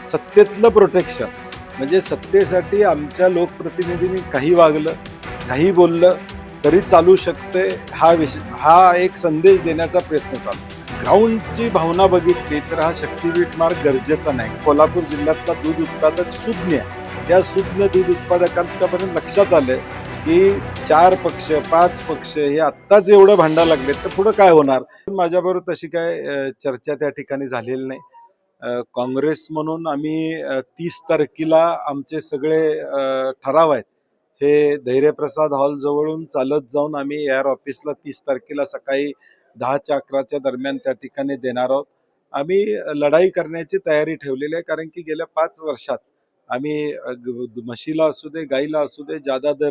सत्तेतलं protection म्हणजे सत्तेसाठी आमच्या लोकप्रतिनिधींनी काही वागलं, काही बोललं तरी चालू शकते, हा एक संदेश देण्याचा प्रयत्न चालू. ग्राउंडची भावना बघितली तर हा शक्तीपीठ मार्ग गरजेचा नाही. कोल्हापूर जिल्ह्यातला दूध उत्पादक सुज्ञ त्या सुज्ञ दूध उत्पादकांच्या पर्यंत लक्षात आलं की 4 पक्ष 5 पक्ष हे आत्ताच एवढं भांडा लागले तर पुढे काय होणार. माझ्याबरोबर तशी काय चर्चा त्या ठिकाणी झालेली नाही. काँग्रेस म्हणून आम्ही 30 तारखेला आमचे सगळे ठराव आहेत हे धैर्यप्रसाद हॉल जवळून चालत जाऊन आम्ही एअर ऑफिसला 30 तारखेला सकाळी 10 च्या 11 च्या दरम्यान त्या ठिकाणी देणार आहोत. आम्ही लढाई करण्याची तयारी ठेवलेली आहे कारण की गेल्या 5 वर्षात आम्ही म्हशीला असू दे गाईला असू दे जादा दर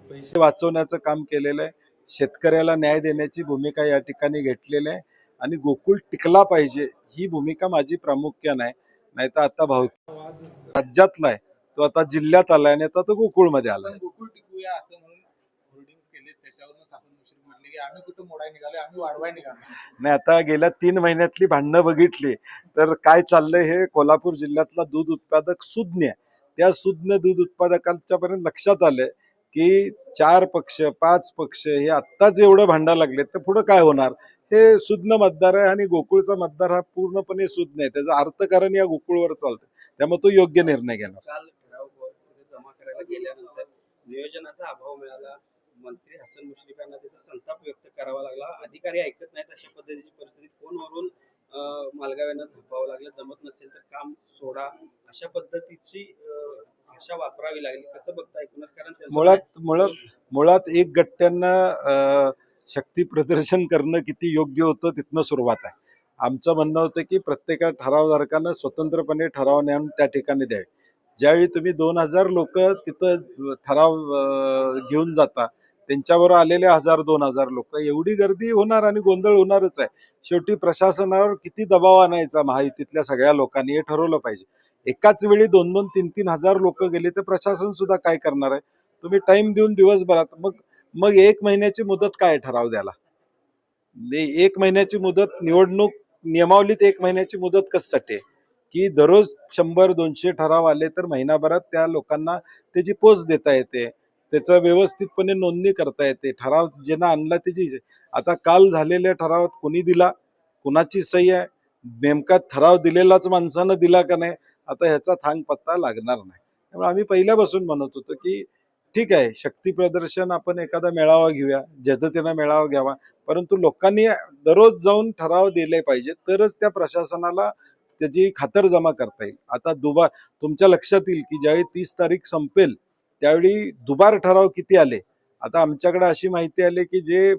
पैसे वाचवण्याचं काम केलेलं आहे. शेतकऱ्याला न्याय देण्याची भूमिका या ठिकाणी घेतलेली आहे आणि गोकुळ टिकला पाहिजे ही भूमिका माझी प्रामुख्याने आहे. नाही तर आता भाऊ राज्यातला आहे तो आता जिल्ह्यात आलाय आणि आता तो गोकुळमध्ये आलाय. गोकुळ टिकूया असं म्हणून होर्डिंग्स केले, त्याच्यावरून शासन मुश्रीफ म्हटले की आम्ही कुठं मोडाय निघालो, आम्ही वाढवाय निघालो. नाही आता गेल्या 3 महिन्यातली भांडणं बघितली तर काय चाललंय हे कोल्हापूर जिल्ह्यातला दूध उत्पादक सुज्ञ त्या सुज्ञ दूध उत्पादकांच्या पर्यंत लक्षात आलंय की 4 पक्ष 5 पक्ष हे आत्ताच एवढं भांडा लागले तर पुढे काय होणार. हे सुज्ञ मतदार आहे आणि गोकुळचा मतदार हा पूर्णपणे सुज्ञ आहे. त्याचं अर्थकारण या गोकुळवर चालतं त्यामुळे तो योग्य निर्णय घेणार. काल ठराव जमा करायला गेल्यानंतर नियोजनाचा अभाव मिळाला. मंत्री हसन मुश्रीफ यांना त्याचा संताप व्यक्त करावा लागला. अधिकारी ऐकत नाहीत अशा पद्धतीची परिस्थिती. फोनवरून मालगाव यांना झपावं लागलं. जमत नसेल तर काम सोडा अशा पद्धतीची भाषा वापरावी लागली. कसं बघता एकूणच कारण मुळात एक गट्ट्यांना शक्ती प्रदर्शन करणं किती योग्य होतं तिथनं सुरुवात आहे. आमचं म्हणणं होतं की प्रत्येक ठरावधारकानं स्वतंत्रपणे ठराव नेऊन त्या ठिकाणी द्यावे. ज्यावेळी तुम्ही 2000 लोक तिथं ठराव घेऊन जाता त्यांच्यावर आलेले 1000-2000 लोक एवढी गर्दी होणार आणि गोंधळ होणारच आहे. शेवटी प्रशासनावर किती दबाव आणायचा महायुतीतल्या सगळ्या लोकांनी हे ठरवलं पाहिजे. एकाच वेळी 2-2, 3-3 हजार लोक गेले तर प्रशासन सुद्धा काय करणार आहे. तुम्ही टाइम देऊन दिवसभरात मग 1 महिन्याची मुदत काय ठराव द्याला. 1 महिन्याची मुदत निवडणूक नियमावलीत 1 महिन्याची मुदत कशासाठी की दररोज 100-200 ठराव आले तर महिनाभरात त्या लोकांना त्याची पोच देता येते, त्याचं व्यवस्थितपणे नोंदणी करता येते. ठराव ज्यांना आणला त्याची आता काल झालेल्या ठरावात कोणी दिला कुणाची सही आहे नेमका ठराव दिलेलाच माणसानं दिला का नाही आता ह्याचा थांग पत्ता लागणार नाही. त्यामुळे आम्ही पहिल्यापासून म्हणत होतो की ठीक आहे शक्ती प्रदर्शन आपण एखादा मेळावा घेऊया जदतेनं मेळावा घ्यावा परंतु लोकांनी दररोज जाऊन ठराव दिले पाहिजे तरच त्या प्रशासनाला त्याची खातर जमा करता येईल. आता तुमच्या लक्षात येईल की ज्यावेळी 30 तारीख संपेल त्यावेळी दुबार ठराव किती आले. आता आमच्याकडे अशी माहिती आली की जे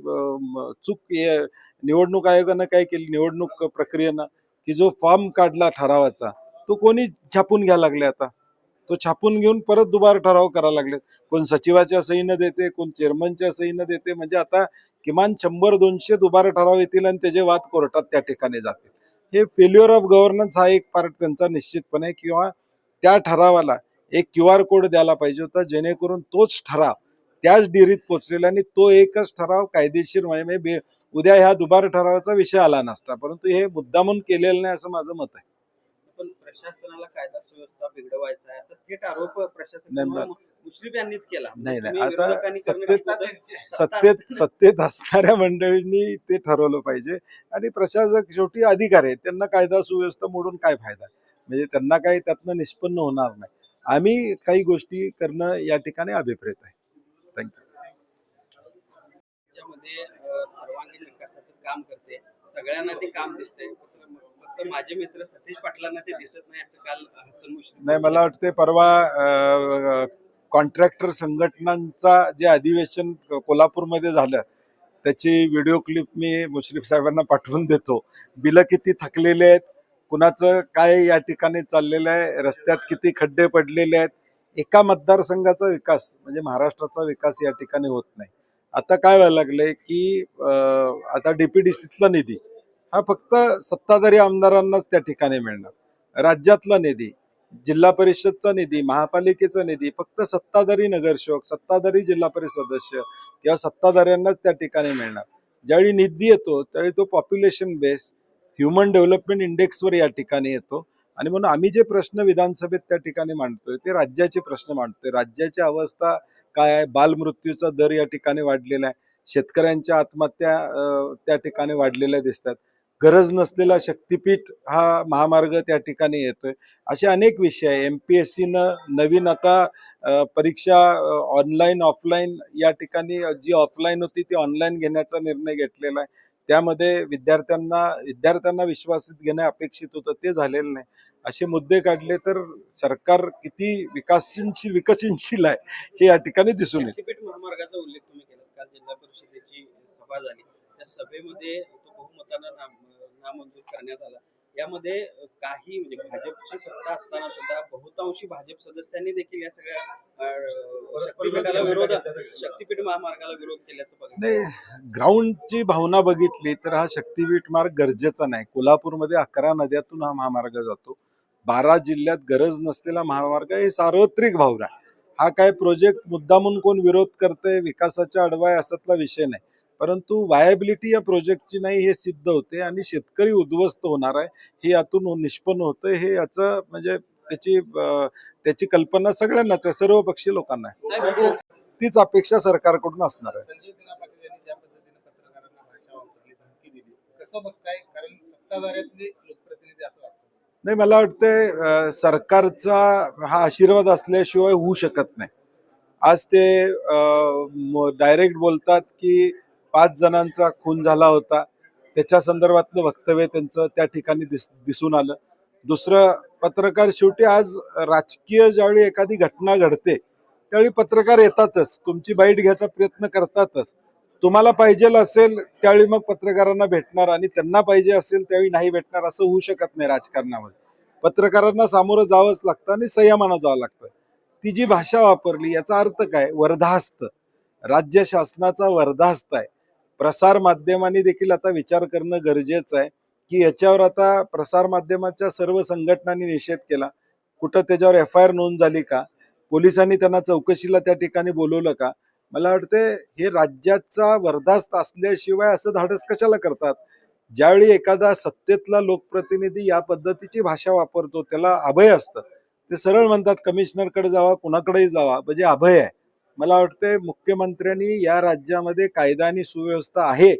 निवडणूक आयोगानं काय केली निवडणूक प्रक्रियेनं की जो फॉर्म काढला ठरावाचा तो कोणी छापून घ्यायला लागले. आता तो छापून घेऊन परत दुबार ठराव करायला लागले. कोण सचिवाच्या सहीनं देते कोण चेअरमनच्या सहीनं देते. म्हणजे आता किमान 100-200 दुबार ठराव येतील आणि त्याचे वाद कोर्टात त्या ठिकाणी जातील. हे फेल्युअर ऑफ गव्हर्नन्स हा एक पार्ट त्यांचा निश्चितपणे किंवा त्या ठरावाला एक QR कोड द्यायला पाहिजे होता जेणेकरून तोच ठराव त्याच डिरीत पोचलेला आणि तो एकच ठराव कायदेशीर म्हणजे उद्या ह्या दुबार ठरावाचा विषय आला नसता. परंतु हे मुद्दामून केलेलं नाही असं माझं मत आहे. पण प्रशासनाला कायदा सुव्यवस्था बिघडवायचा आहे असं थेट आरोप प्रशासन मुश्रीफ यांनीच केला. नाही आता सत्तेत असणाऱ्या मंडळींनी ते ठरवलं पाहिजे आणि प्रशासक शेवटी अधिकारी आहेत त्यांना कायदा सुव्यवस्था मोडून काय फायदा म्हणजे त्यांना काही त्यातनं निष्पन्न होणार नाही. आम्ही काही गोष्टी करणं या ठिकाणी अभिप्रेत आहे. थँक्यू. त्यामध्ये सर्वांगीण विकासाचं काम करते सगळ्यांना ते काम दिसतंय. फक्त माझे मित्र सतीश पाटलांना ते दिसत नाही असं काल हसन मुश्रीफ नाही मला वाटते परवा कॉन्ट्रॅक्टर संघटनांचा जे अधिवेशन कोल्हापूरमध्ये झालं त्याची व्हिडिओ क्लिप मी मुश्रीफ साहेबांना पाठवून देतो. बिलं किती थकलेले आहेत कुणाचं काय या ठिकाणी चाललेलं आहे रस्त्यात किती खड्डे पडलेले आहेत. एका मतदारसंघाचा विकास म्हणजे महाराष्ट्राचा विकास या ठिकाणी होत नाही. आता काय व्हायला लागलंय की आता DPDCतला निधी हा फक्त सत्ताधारी आमदारांनाच त्या ठिकाणी मिळणार. राज्यातला निधी जिल्हा परिषदचा निधी महापालिकेचा निधी फक्त सत्ताधारी नगरसेवक सत्ताधारी जिल्हा परिषद सदस्य किंवा सत्ताधाऱ्यांनाच त्या ठिकाणी मिळणार. ज्यावेळी निधी येतो त्यावेळी तो पॉप्युलेशन बेस ह्युमन डेव्हलपमेंट इंडेक्सवर या ठिकाणी येतो आणि म्हणून आम्ही जे प्रश्न विधानसभेत त्या ठिकाणी मांडतोय ते राज्याचे प्रश्न मांडतोय. राज्याची अवस्था काय आहे, बालमृत्यूचा दर या ठिकाणी वाढलेला आहे, शेतकऱ्यांच्या आत्महत्या त्या ठिकाणी वाढलेल्या दिसतात, गरज नसलेला शक्तीपीठ हा महामार्ग त्या ठिकाणी येतोय, असे अनेक विषय आहे. MPSCनं नवीन आता परीक्षा ऑनलाईन ऑफलाईन या ठिकाणी जी ऑफलाईन होती ती ऑनलाईन घेण्याचा निर्णय घेतलेला आहे. त्यामध्ये विद्यार्थ्यांना विश्वासात घेणं अपेक्षित होतं, ते झालेलं नाही. असे मुद्दे काढले तर सरकार किती विकसनशील आहे हे या ठिकाणी दिसून येईल. शक्तीपीठ महामार्गाचा उल्लेख तुम्ही केला. काल जिल्हा परिषदेची सभा झाली, त्या सभेमध्ये तो बहुमतानं नामंजूर करण्यात आला. यामध्ये काही म्हणजे भाजपची सत्ता असताना सुद्धा बहुतांशी भाजप सदस्यांनी देखील या सगळ्या शक्तीपीठ महामार्गाला विरोध केल्याचं बघा. नाही, ग्राउंडची भावना बघितली तर हा शक्तीपीठ मार्ग गरजेचा नाही. कोल्हापूरमध्ये 11 नद्यातून हा महामार्ग जातो. 12 जिल्ह्यात गरज नसलेला महामार्ग हे सार्वत्रिक भावना आहे. हा काय प्रोजेक्ट मुद्दामून कोण विरोध करते, विकासाच्या आडवा असातला विषय नाही, परंतु वायबिलिटी या प्रोजेक्टची नाही हे सिद्ध होते आणि शेतकरी उद्ध्वस्त होणार आहे हे यातून निष्पन्न होतं. हे याचं म्हणजे त्याची कल्पना सगळ्यांनाच आहे, सर्व पक्षीय लोकांना आहे. तीच अपेक्षा सरकारकडून असणार आहे. संजय दिना पाटील यांनी ज्या पद्धतीने पत्रकारांना भाषा वापरली, धमकी दिली, कसं बघताय? कारण सत्ताधाऱ्यातले लोकप्रतिनिधी असं वाटतं. नाही, मला वाटतंय सरकारचा हा आशीर्वाद असल्याशिवाय होऊ शकत नाही. आज ते डायरेक्ट बोलतात की 5 जणांचा खून झाला होता, त्याच्या संदर्भातलं वक्तव्य त्यांचं त्या ठिकाणी दिसून आलं. दुसरं, पत्रकार शेवटी आज राजकीय ज्यावेळी एखादी घटना घडते त्यावेळी पत्रकार येतातच, तुमची बाईट घ्यायचा प्रयत्न करतातच. तुम्हाला पाहिजे असेल त्यावेळी मग पत्रकारांना भेटणार आणि त्यांना पाहिजे असेल त्यावेळी नाही भेटणार, असं होऊ शकत नाही राजकारणामध्ये. पत्रकारांना सामोरं जावंच लागतं आणि संयमानं जावं लागतं. ती जी भाषा वापरली याचा अर्थ काय? वर्धास्त, राज्य शासनाचा वर्धास्त आहे. प्रसार माध्यमांनी देखील आता विचार करणं गरजेचं आहे की याच्यावर आता प्रसार माध्यमाच्या सर्व संघटनांनी निषेध केला. कुठं त्याच्यावर FIR नोंद झाली का? पोलिसांनी त्यांना चौकशीला त्या ठिकाणी बोलवलं का? मला वाटतं हे राज्याचा वर्धास्त असल्याशिवाय असं धाडस कशाला करतात? ज्यावेळी एखादा सत्तेतला लोकप्रतिनिधी या पद्धतीची भाषा वापरतो त्याला अभय असतं. ते सरळ म्हणतात कमिशनरकडे जावा, कुणाकडेही जावा, म्हणजे अभय आहे. मला वाटतंय मुख्यमंत्र्यांनी या राज्यामध्ये कायदा आणि सुव्यवस्था आहे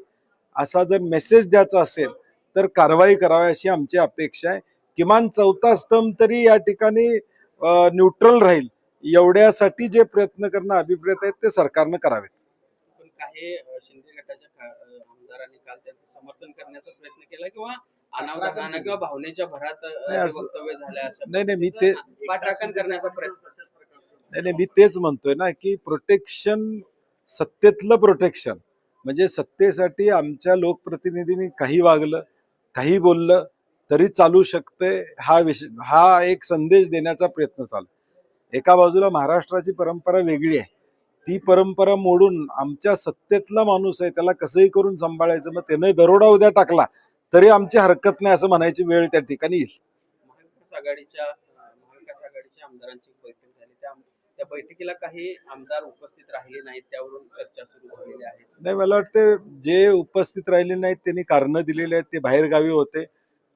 असा जर मेसेज द्यायचा असेल तर कारवाई करावी अशी आमची अपेक्षा आहे. किमान 4था स्तंभ तरी या ठिकाणी न्यूट्रल राहील एवढ्यासाठी जे प्रयत्न करणं अभिप्रेत आहेत ते सरकारनं करावेत. पण काही शिंदे गटाच्या आमदारांनी काल त्यांचं समर्थन करण्याचा प्रयत्न केला किंवा अनावधानानं किंवा भावनेच्या भरात वक्तव्य झाल्या, नाही, मी ते पाठराखण करण्याचा प्रयत्न. नाही, मी तेच म्हणतोय ना की प्रोटेक्शन, सत्तेतलं प्रोटेक्शन म्हणजे सत्तेसाठी आमच्या लोकप्रतिनिधींनी काही वागलं, काही बोललं तरी चालू शकते, हा एक संदेश देण्याचा प्रयत्न चालू. एका बाजूला महाराष्ट्राची परंपरा वेगळी आहे, ती परंपरा मोडून आमच्या सत्तेतला माणूस आहे त्याला कसंही करून सांभाळायचं, मग त्याने दरोडा उद्या टाकला तरी आमची हरकत नाही असं म्हणायची वेळ त्या ठिकाणी येईल. महाविकास आघाडीच्या आमदारांची बैठक झाली, त्या बैठकीला काही आमदार उपस्थित राहिले नाहीत, त्यावरून चर्चा सुरू झालेली आहे. नाही, मला वाटतं जे उपस्थित राहिले नाहीत त्यांनी कारणं दिलेली आहेत. ते बाहेर गावी होते.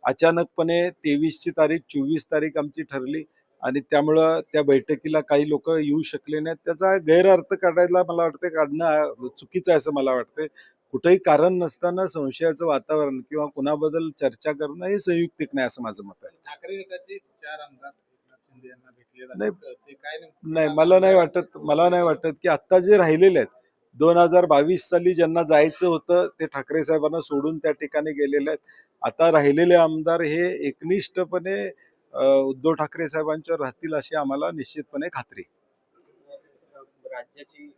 अचानकपणे 23ची तारीख 24 तारीख आमची ठरली आणि त्यामुळं त्या बैठकीला काही लोक येऊ शकले नाहीत. त्याचा गैरअर्थ काढायला मला वाटतं काढणं चुकीचं आहे असं मला वाटतं. कुठेही कारण नसताना संशयाचं वातावरण किंवा कुणाबद्दल चर्चा करणं हे संयुक्तिक नाही असं माझं मत आहे. ठाकरे गटाचे 4 आमदार एकनाथ शिंदे यांना भेटलेला नाही, ते काय नाही, मला नाही वाटत की आता जे राहिलेले आहेत 2022 साली ज्यांना जायचं होतं ते ठाकरे साहेबांना सोडून त्या ठिकाणी गेलेले आहेत. आता राहिलेले आमदार हे एकनिष्ठपणे उद्धव ठाकरे साहेबांच्यावर राहतील अशी आम्हाला निश्चितपणे खात्री. राज्याची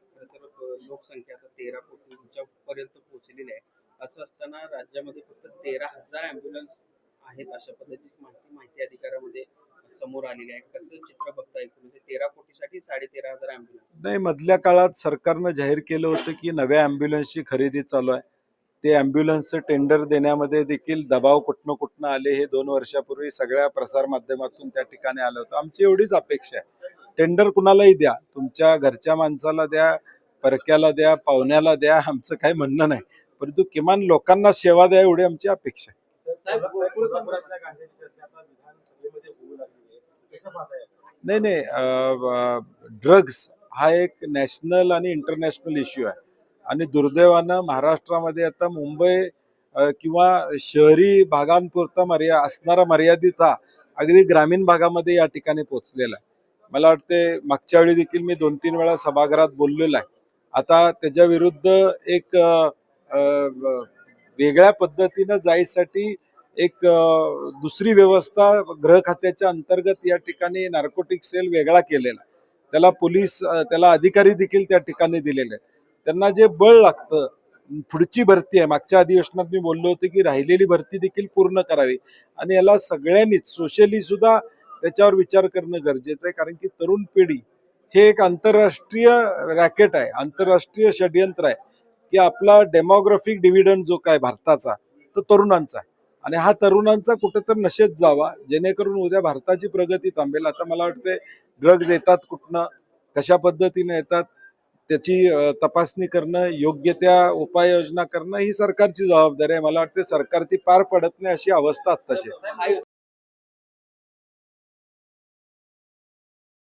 लोकसंख्या आता 13 कोटींच्या पर्यंत पोहोचलेली आहे. असं असताना राज्यामध्ये फक्त 13,000 अँब्युलन्स आहेत अशा पद्धतीची माहिती अधिकारामध्ये समोर आलेली आहे. कसं चित्र बघता येईल? म्हणजे 13 कोटीसाठी 13,500 अँब्युलन्स. नाही, मधल्या काळात सरकारनं जाहीर केलं होतं की नव्या अँब्युलन्सची खरेदी चालू आहे. ते अँब्युलन्सचं टेंडर देण्यामध्ये देखील दबाव कुठनं आले हे 2 वर्षापूर्वी सगळ्या प्रसार माध्यमातून त्या ठिकाणी आलं होतं. आमची एवढीच अपेक्षा आहे, टेंडर कुणालाही द्या, तुमच्या घरच्या माणसाला द्या, परक्याला द्या, पाहुण्याला द्या, आमचं काही म्हणणं नाही, परंतु किमान लोकांना सेवा द्या एवढी आमची अपेक्षा आहे. नाही, ड्रग्स हा एक नॅशनल आणि इंटरनॅशनल इश्यू आहे आणि दुर्दैवानं महाराष्ट्रामध्ये आता मुंबई किंवा शहरी भागांपुरता असणारा मर्यादित हा अगदी ग्रामीण भागामध्ये या ठिकाणी पोहोचलेला आहे. मला वाटते मागच्या वेळी देखील मी 2-3 वेळा सभागृहात बोललेलो आहे. आता त्याच्या विरुद्ध एक वेगळ्या पद्धतीनं जायसाठी एक दुसरी व्यवस्था गृह खात्याच्या अंतर्गत या ठिकाणी नार्कोटिक सेल वेगळा केलेला आहे. त्याला पोलीस त्याला अधिकारी देखील त्या ठिकाणी दिलेले आहेत. त्यांना जे बळ लागतं, पुढची भरती आहे, मागच्या अधिवेशनात मी बोललो होतो की राहिलेली भरती देखील पूर्ण करावी आणि याला सगळ्यांनीच सोशली सुद्धा त्याच्यावर विचार करणं गरजेचं आहे. कारण की तरुण पिढी हे एक आंतरराष्ट्रीय रॅकेट आहे, आंतरराष्ट्रीय षडयंत्र आहे की आपला डेमोग्राफिक डिव्हिडंड जो काय भारताचा तो तरुणांचा आहे आणि हा तरुणांचा कुठेतरी नशेत जावा जेणेकरून उद्या भारताची प्रगती थांबेल. आता मला वाटते ड्रग्ज येतात कुठनं, कशा पद्धतीने येतात त्याची तपासणी करणं, योग्य त्या उपाययोजना करणं ही सरकारची जबाबदारी आहे. मला वाटते सरकार ती पार पडत नाही अशी अवस्था आत्ताची आहे.